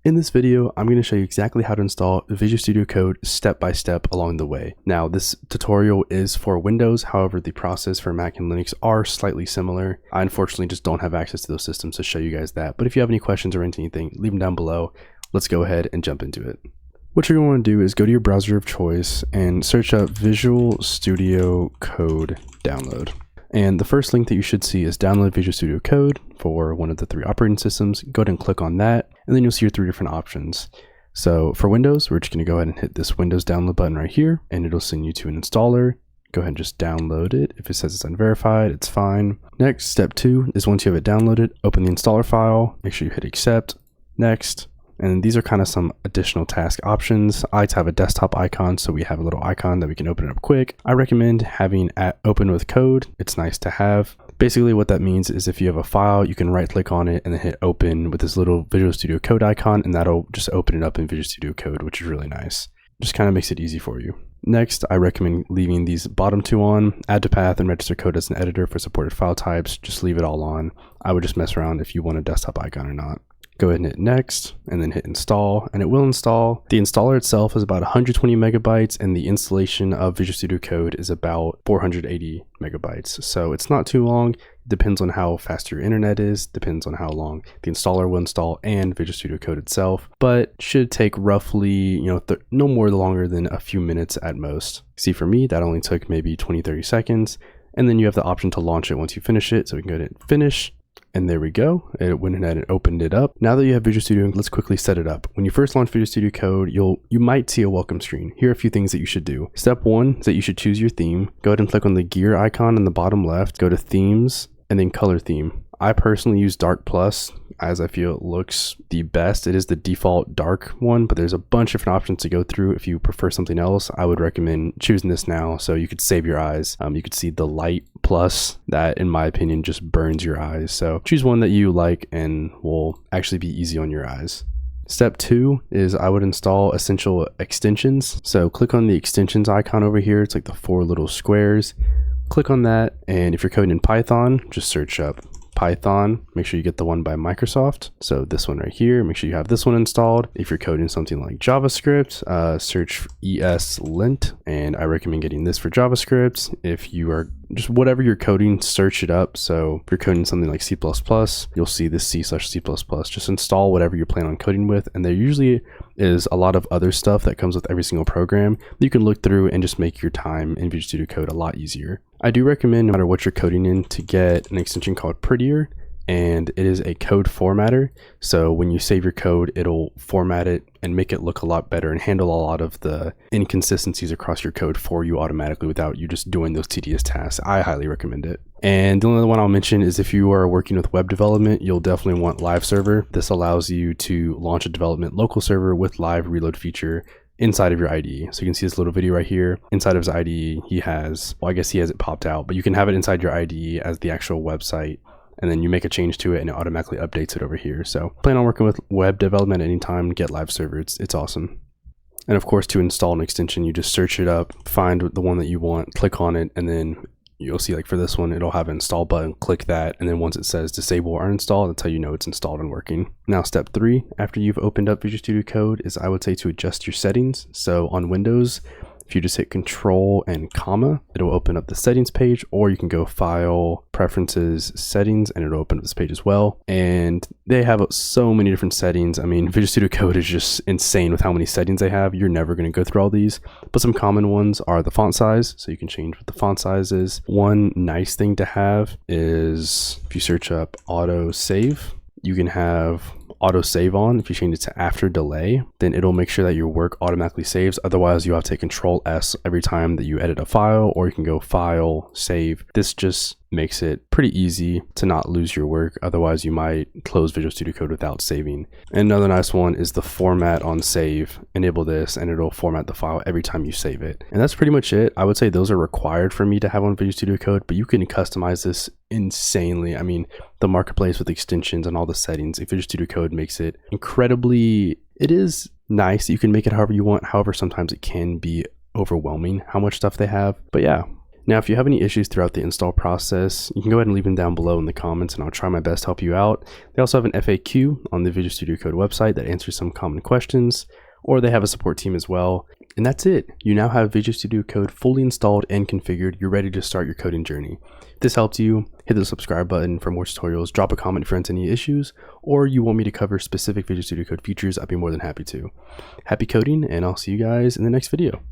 In this video, I'm going to show you exactly how to install Visual Studio Code step by step along the way. Now, this tutorial is for Windows, however, the process for Mac and Linux are slightly similar. I unfortunately just don't have access to those systems to show you guys that, but if you have any questions or anything, leave them down below. Let's go ahead and jump into it. What you're going to want to do is go to your browser of choice and search up Visual Studio Code download. And the first link that you should see is download Visual Studio Code for one of the 3 operating systems. Go ahead and click on that, and then you'll see your 3 different options. So for Windows, we're just going to go ahead and hit this Windows download button right here, and it'll send you to an installer. Go ahead and just download it. If it says it's unverified, it's fine. Next, step 2 is once you have it downloaded, open the installer file, make sure you hit accept, next. And these are kind of some additional task options. I like to have a desktop icon, so we have a little icon that we can open it up quick. I recommend having open with code. It's nice to have. Basically what that means is if you have a file, you can right click on it and then hit open with this little Visual Studio Code icon, and that'll just open it up in Visual Studio Code, which is really nice. Just kind of makes it easy for you. Next, I recommend leaving these bottom 2 on, add to path and register code as an editor for supported file types. Just leave it all on. I would just mess around if you want a desktop icon or not. Go ahead and hit next and then hit install, and it will install. The installer itself is about 120 megabytes and the installation of Visual Studio Code is about 480 megabytes. So it's not too long. It depends on how fast your internet is, depends on how long the installer will install and Visual Studio Code itself, but should take roughly, no more longer than a few minutes at most. See, for me, that only took maybe 20-30 seconds. And then you have the option to launch it once you finish it. So we can go ahead and finish. And there we go. It went ahead and opened it up. Now that you have Visual Studio, let's quickly set it up. When you first launch Visual Studio Code, you might see a welcome screen. Here are a few things that you should do. Step 1 is that you should choose your theme. Go ahead and click on the gear icon in the bottom left, go to themes, and then color theme. I personally use Dark Plus as I feel it looks the best. It is the default dark one, but there's a bunch of different options to go through. If you prefer something else, I would recommend choosing this now so you could save your eyes. You could see the light plus that, in my opinion, just burns your eyes. So choose one that you like and will actually be easy on your eyes. Step 2 is I would install essential extensions. So click on the extensions icon over here. It's like the 4 little squares. Click on that, and if you're coding in Python, just search up Python. Make sure you get the one by Microsoft. So this one right here, make sure you have this one installed. If you're coding something like JavaScript, search ESLint, and I recommend getting this for JavaScript. If you are just whatever you're coding, search it up. So if you're coding something like C++, you'll see this C/C++. Just install whatever you plan on coding with, and there usually is a lot of other stuff that comes with every single program that you can look through and just make your time in Visual Studio Code a lot easier. I do recommend, no matter what you're coding in, to get an extension called Prettier, and it is a code formatter. So when you save your code, it'll format it and make it look a lot better and handle a lot of the inconsistencies across your code for you automatically without you just doing those tedious tasks. I highly recommend it. And the only one I'll mention is if you are working with web development, you'll definitely want Live Server. This allows you to launch a development local server with live reload feature inside of your IDE. So you can see this little video right here. Inside of his IDE, he has it popped out, but you can have it inside your IDE as the actual website, and then you make a change to it and it automatically updates it over here. So plan on working with web development anytime, get Live Server. It's awesome. And of course, to install an extension, you just search it up, find the one that you want, click on it, and then you'll see, like for this one, it'll have an install button, click that, and then once it says disable or uninstall, that's how you know it's installed and working. Now step 3, after you've opened up Visual Studio Code, is I would say to adjust your settings. So on Windows, if you just hit Control and comma, it'll open up the settings page, or you can go File, Preferences, Settings, and it'll open up this page as well. And they have so many different settings. I mean, Visual Studio Code is just insane with how many settings they have. You're never going to go through all these, but some common ones are the font size. So you can change what the font size is. One nice thing to have is if you search up auto save, you can have auto save on. If you change it to after delay, then it'll make sure that your work automatically saves. Otherwise, you have to take Control S every time that you edit a file, or you can go File, Save. This just makes it pretty easy to not lose your work. Otherwise, you might close Visual Studio Code without saving. And another nice one is the format on save. Enable this and it'll format the file every time you save it. And that's pretty much it. I would say those are required for me to have on Visual Studio Code, but you can customize this insanely. I mean, the marketplace with extensions and all the settings, Visual Studio Code makes it incredibly, it is nice. You can make it however you want. However, sometimes it can be overwhelming how much stuff they have. But yeah, Now, if you have any issues throughout the install process, you can go ahead and leave them down below in the comments and I'll try my best to help you out. They also have an FAQ on the Visual Studio Code website that answers some common questions, or they have a support team as well. And that's it. You now have Visual Studio Code fully installed and configured. You're ready to start your coding journey. If this helped you, hit the subscribe button for more tutorials, drop a comment if you have any issues, or you want me to cover specific Visual Studio Code features, I'd be more than happy to. Happy coding, and I'll see you guys in the next video.